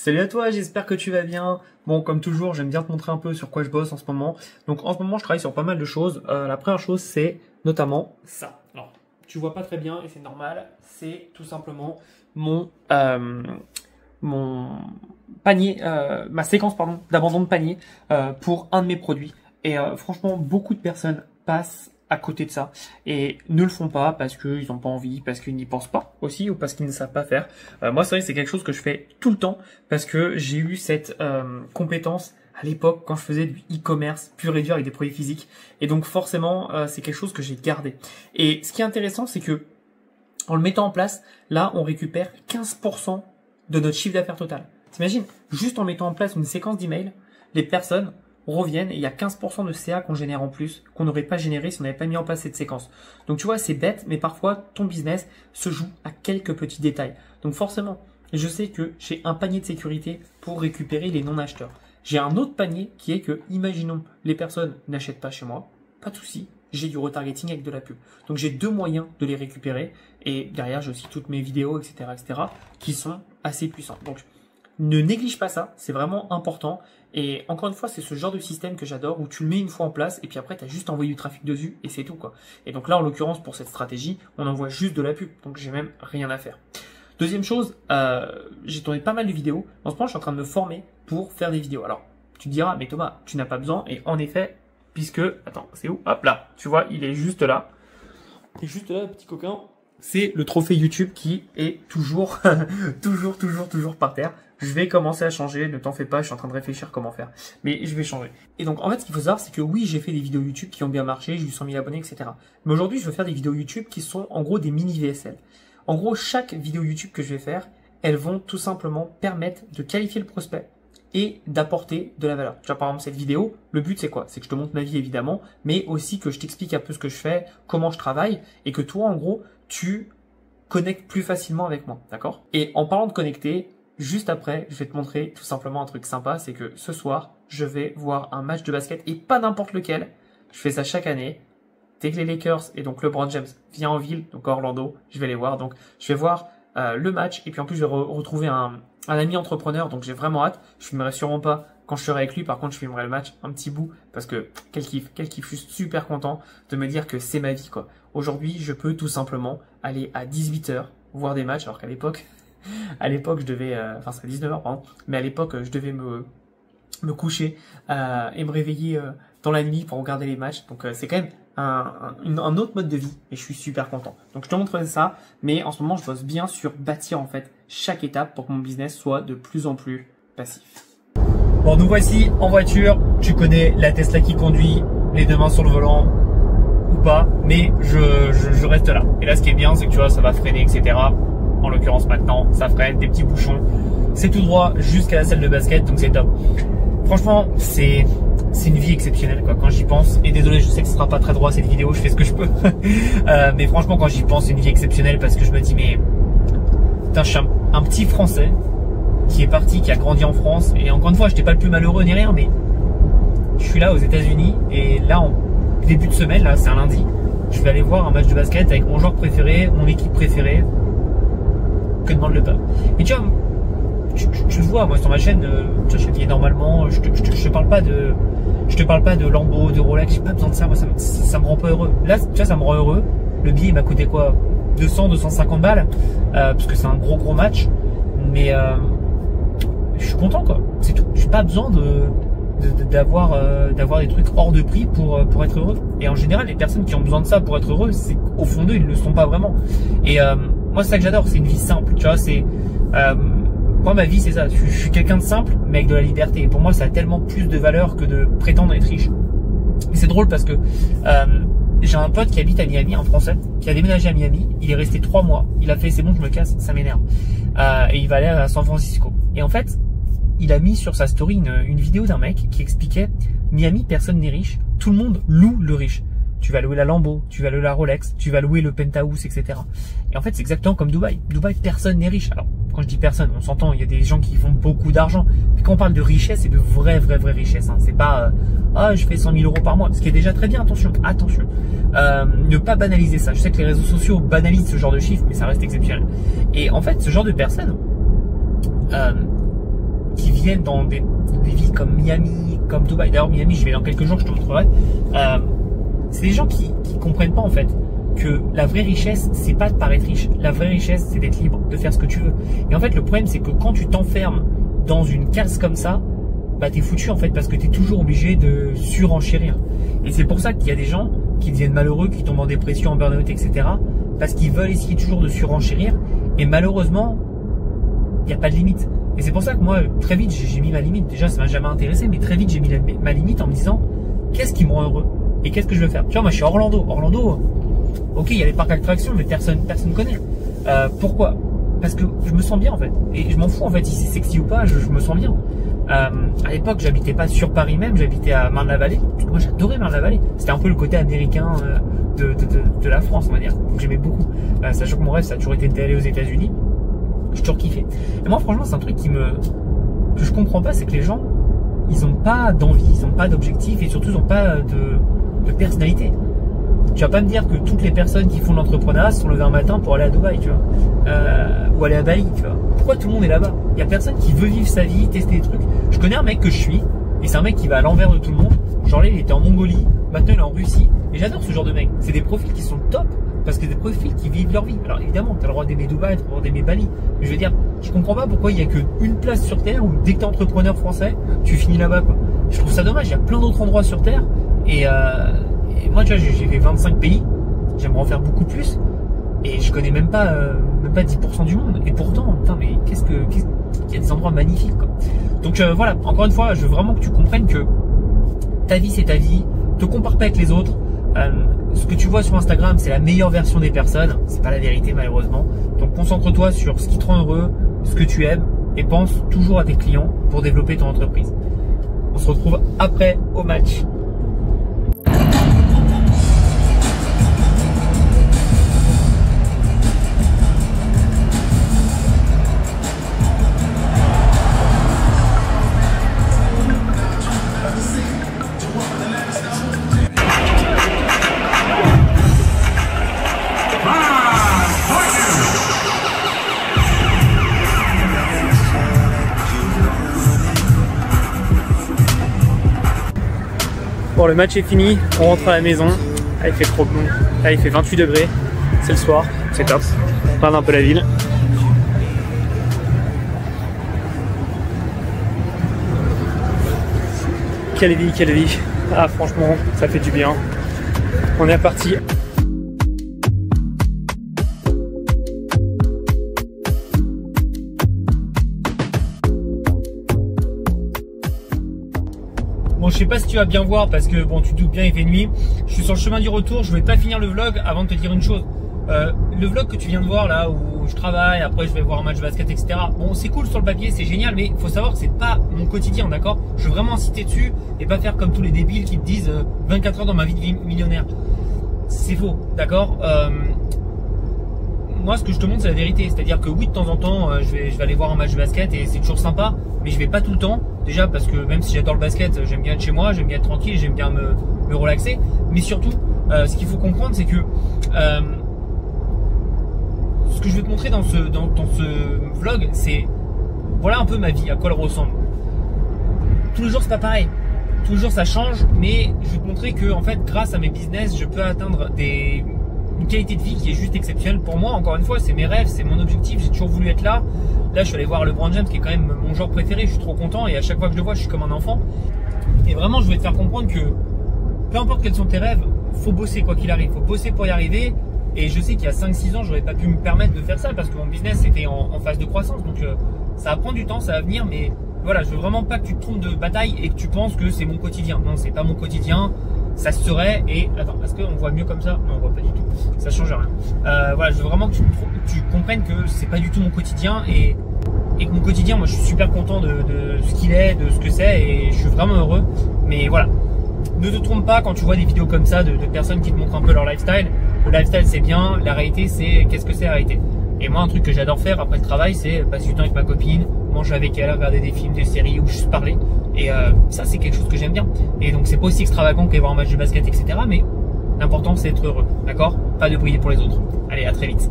Salut à toi, j'espère que tu vas bien. Bon, comme toujours, j'aime bien te montrer un peu sur quoi je bosse en ce moment. Donc en ce moment, je travaille sur pas mal de choses. La première chose, c'est notamment ça. Alors, tu vois pas très bien et c'est normal. C'est tout simplement mon panier, ma séquence d'abandon de panier pour un de mes produits. Et franchement, beaucoup de personnes passent à côté de ça et ne le font pas parce qu'ils n'ont pas envie, parce qu'ils n'y pensent pas aussi ou parce qu'ils ne savent pas faire. Moi, c'est vrai que c'est quelque chose que je fais tout le temps parce que j'ai eu cette compétence à l'époque quand je faisais du e-commerce pur et dur avec des produits physiques. Et donc forcément, c'est quelque chose que j'ai gardé. Et ce qui est intéressant, c'est que en le mettant en place, là, on récupère 15% de notre chiffre d'affaires total. T'imagines, juste en mettant en place une séquence d'emails, les personnes reviennent et il y a 15% de CA qu'on génère en plus, qu'on n'aurait pas généré si on n'avait pas mis en place cette séquence. Donc tu vois, c'est bête, mais parfois ton business se joue à quelques petits détails. Donc forcément, je sais que j'ai un panier de sécurité pour récupérer les non-acheteurs. J'ai un autre panier qui est que, imaginons, les personnes n'achètent pas chez moi, pas de souci, j'ai du retargeting avec de la pub. Donc j'ai deux moyens de les récupérer et derrière j'ai aussi toutes mes vidéos, etc., qui sont assez puissants. Donc ne néglige pas ça, c'est vraiment important. Et encore une fois, c'est ce genre de système que j'adore où tu le mets une fois en place et puis après tu as juste envoyé du trafic dessus et c'est tout quoi. Et donc là en l'occurrence pour cette stratégie, on envoie juste de la pub, donc j'ai même rien à faire. Deuxième chose, j'ai tourné pas mal de vidéos. En ce moment, je suis en train de me former pour faire des vidéos. Alors, tu te diras, mais Thomas, tu n'as pas besoin. Et en effet, puisque, attends, c'est où? Hop là, tu vois, il est juste là. Il est juste là, petit coquin. C'est le trophée YouTube qui est toujours, toujours par terre. Je vais commencer à changer, ne t'en fais pas, je suis en train de réfléchir comment faire. Mais je vais changer. Et donc, en fait, ce qu'il faut savoir, c'est que oui, j'ai fait des vidéos YouTube qui ont bien marché, j'ai eu 100 000 abonnés, etc. Mais aujourd'hui, je veux faire des vidéos YouTube qui sont en gros des mini VSL. En gros, chaque vidéo YouTube que je vais faire, elles vont tout simplement permettre de qualifier le prospect et d'apporter de la valeur. Tu vois, par exemple, cette vidéo, le but c'est quoi? C'est que je te montre ma vie évidemment, mais aussi que je t'explique un peu ce que je fais, comment je travaille, et que toi, en gros, tu connectes plus facilement avec moi, d'accord? Et en parlant de connecter, juste après, je vais te montrer tout simplement un truc sympa, c'est que ce soir, je vais voir un match de basket, et pas n'importe lequel. Je fais ça chaque année. Dès que les Lakers et donc LeBron James vient en ville, donc à Orlando, je vais les voir. Donc je vais voir le match et puis en plus je vais retrouver un ami entrepreneur, donc j'ai vraiment hâte. Je filmerai sûrement pas quand je serai avec lui, par contre je filmerai le match un petit bout parce que quel kiff, je suis super content de me dire que c'est ma vie quoi. Aujourd'hui je peux tout simplement aller à 18 h voir des matchs alors qu'à l'époque, je devais, enfin c'est 19 h pardon, mais à l'époque je devais me coucher et me réveiller dans la nuit pour regarder les matchs. Donc c'est quand même un autre mode de vie et je suis super content. Donc je te montre ça, mais en ce moment je bosse bien sur bâtir en fait chaque étape pour que mon business soit de plus en plus passif. Bon, nous voici en voiture. Tu connais la Tesla qui conduit, les deux mains sur le volant ou pas, mais je reste là. Et là ce qui est bien c'est que tu vois ça va freiner etc. En l'occurrence maintenant ça freine, des petits bouchons. C'est tout droit jusqu'à la salle de basket, donc c'est top. Franchement, c'est une vie exceptionnelle quoi. Quand j'y pense, et désolé, je sais que ce sera pas très droit cette vidéo, je fais ce que je peux. Mais franchement, quand j'y pense, c'est une vie exceptionnelle parce que je me dis mais putain, je suis un petit Français qui est parti, qui a grandi en France. Et encore une fois, j'étais pas le plus malheureux ni rien, mais je suis là aux États-Unis et là en début de semaine, là, c'est un lundi, je vais aller voir un match de basket avec mon joueur préféré, mon équipe préférée. Que demande le peuple? Et tu vois. Tu le vois, moi sur ma chaîne, je suis habillé normalement, je te parle pas de Lambo, de Rolex, j'ai pas besoin de ça, moi ça me rend pas heureux. Là, tu vois, ça me rend heureux. Le billet m'a coûté quoi? 250 balles, parce que c'est un gros match, mais je suis content quoi, c'est tout. J'ai pas besoin d'avoir des trucs hors de prix pour être heureux. Et en général, les personnes qui ont besoin de ça pour être heureux, c'est qu'au fond d'eux, ils le sont pas vraiment. Et moi, c'est ça que j'adore, c'est une vie simple, tu vois, c'est moi, ma vie, c'est ça. Je suis quelqu'un de simple, mais avec de la liberté. Et pour moi, ça a tellement plus de valeur que de prétendre être riche. Et c'est drôle parce que j'ai un pote qui habite à Miami, un Français, qui a déménagé à Miami. Il est resté 3 mois. Il a fait, c'est bon, je me casse, ça m'énerve. Et il va aller à San Francisco. Et en fait, il a mis sur sa story une vidéo d'un mec qui expliquait Miami, personne n'est riche. Tout le monde loue le riche. Tu vas louer la Lambo, tu vas louer la Rolex, tu vas louer le penthouse, etc. Et en fait, c'est exactement comme Dubaï. Dubaï, personne n'est riche. Alors, quand je dis personne, on s'entend, il y a des gens qui font beaucoup d'argent. Mais quand on parle de richesse, c'est de vraie richesse. Hein. C'est pas je fais 100 000 euros par mois, ce qui est déjà très bien. Attention. Ne pas banaliser ça. Je sais que les réseaux sociaux banalisent ce genre de chiffres, mais ça reste exceptionnel. Et en fait, ce genre de personnes, viennent dans des villes comme Miami, comme Dubaï. D'ailleurs, Miami, je vais dans quelques jours, je te montrerai. C'est des gens qui comprennent pas en fait que la vraie richesse, c'est pas de paraître riche. La vraie richesse, c'est d'être libre, de faire ce que tu veux. Et en fait, le problème, c'est que quand tu t'enfermes dans une case comme ça, bah t'es foutu en fait, parce que t'es toujours obligé de surenchérir. Et c'est pour ça qu'il y a des gens qui deviennent malheureux, qui tombent en dépression, en burn-out, etc. Parce qu'ils veulent essayer toujours de surenchérir. Et malheureusement, il n'y a pas de limite. Et c'est pour ça que moi, très vite, j'ai mis ma limite. Déjà, ça m'a jamais intéressé, mais très vite, j'ai mis ma limite en me disant, qu'est-ce qui me rend heureux? Et qu'est-ce que je veux faire? Tu vois, moi, je suis à Orlando. Orlando, ok, il y a les parcs d'attractions, mais personne connaît. Pourquoi? Parce que je me sens bien, en fait. Et je m'en fous, en fait, si c'est sexy ou pas, je me sens bien. À l'époque, j'habitais pas sur Paris même, j'habitais à Marne-la-Vallée. Moi, j'adorais Marne-la-Vallée. C'était un peu le côté américain de la France, on va dire. Donc, j'aimais beaucoup. Sachant que mon rêve, ça a toujours été d'aller aux États-Unis. J'ai toujours kiffé. Et moi, franchement, c'est un truc que je comprends pas, c'est que les gens, ils ont pas d'envie, ils ont pas d'objectif et surtout, ils ont pas de personnalité. Tu vas pas me dire que toutes les personnes qui font l'entrepreneuriat se sont levées un matin pour aller à Dubaï, tu vois, ou aller à Bali, tu vois. Pourquoi tout le monde est là-bas? Il y a personne qui veut vivre sa vie, tester des trucs. Je connais un mec que je suis, et c'est un mec qui va à l'envers de tout le monde. Genre là, il était en Mongolie, maintenant il est en Russie. Et j'adore ce genre de mec. C'est des profils qui sont top, parce que c'est des profils qui vivent leur vie. Alors évidemment, tu as le droit d'aimer Dubaï, tu as le droit d'aimer Bali. Mais je veux dire, je comprends pas pourquoi il y a qu'une place sur Terre où dès que tu es entrepreneur français, tu finis là-bas, quoi. Je trouve ça dommage, il y a plein d'autres endroits sur Terre. Et moi, tu vois, j'ai fait 25 pays. J'aimerais en faire beaucoup plus. Et je connais même pas 10% du monde. Et pourtant, putain, mais il y a des endroits magnifiques, quoi. Donc voilà, encore une fois, je veux vraiment que tu comprennes que ta vie, c'est ta vie. Te compare pas avec les autres. Ce que tu vois sur Instagram, c'est la meilleure version des personnes. C'est pas la vérité, malheureusement. Donc concentre-toi sur ce qui te rend heureux, ce que tu aimes, et pense toujours à tes clients pour développer ton entreprise. On se retrouve après au match. Bon, le match est fini, on rentre à la maison. Ah, il fait trop bon. Là, il fait 28 degrés. C'est le soir, c'est top. On regarde un peu la ville. Quelle vie, quelle vie. Ah, franchement, ça fait du bien. On est reparti. Bon, je sais pas si tu vas bien voir parce que bon, tu te doutes bien, il fait nuit. Je suis sur le chemin du retour. Je vais pas finir le vlog avant de te dire une chose. Le vlog que tu viens de voir là où je travaille, après je vais voir un match de basket, etc. Bon, c'est cool sur le papier, c'est génial, mais il faut savoir que c'est pas mon quotidien, d'accord? Je veux vraiment insister dessus et pas faire comme tous les débiles qui te disent 24 heures dans ma vie de millionnaire. C'est faux, d'accord? Moi, ce que je te montre, c'est la vérité. C'est-à-dire que oui, de temps en temps, je vais aller voir un match de basket et c'est toujours sympa, mais je vais pas tout le temps. Déjà parce que même si j'adore le basket, j'aime bien être chez moi, j'aime bien être tranquille, j'aime bien me relaxer. Mais surtout, ce qu'il faut comprendre, c'est que ce que je vais te montrer dans ce vlog, c'est voilà un peu ma vie, à quoi elle ressemble. Tous les jours, c'est pas pareil. Tous les jours, ça change, mais je vais te montrer que en fait, grâce à mes business, je peux atteindre une qualité de vie qui est juste exceptionnelle pour moi. Encore une fois, c'est mes rêves, c'est mon objectif. J'ai toujours voulu être là. Là, je suis allé voir LeBron James, qui est quand même mon joueur préféré. Je suis trop content et à chaque fois que je le vois, je suis comme un enfant. Et vraiment, je vais te faire comprendre que peu importe quels sont tes rêves, faut bosser quoi qu'il arrive. Faut bosser pour y arriver. Et je sais qu'il y a 5-6 ans, j'aurais pas pu me permettre de faire ça parce que mon business était en phase de croissance. Donc ça va prendre du temps, ça va venir, mais voilà, je veux vraiment pas que tu te trompes de bataille et que tu penses que c'est mon quotidien. Non, c'est pas mon quotidien. Ça serait, et attends, est-ce qu'on voit mieux comme ça? Non, on voit pas du tout. Ça change rien. Voilà, je veux vraiment que tu comprennes que c'est pas du tout mon quotidien et que mon quotidien, moi, je suis super content de ce qu'il est, de ce que c'est et je suis vraiment heureux. Mais voilà. Ne te trompe pas quand tu vois des vidéos comme ça de personnes qui te montrent un peu leur lifestyle. Le lifestyle, c'est bien. La réalité, c'est qu'est-ce que c'est la réalité. Et moi, un truc que j'adore faire après le travail, c'est passer du temps avec ma copine, manger avec elle, regarder des films, des séries ou juste parler. Et ça, c'est quelque chose que j'aime bien. Et donc, c'est pas aussi extravagant qu'aller voir un match de basket, etc. Mais l'important, c'est d'être heureux. D'accord? Pas de briller pour les autres. Allez, à très vite.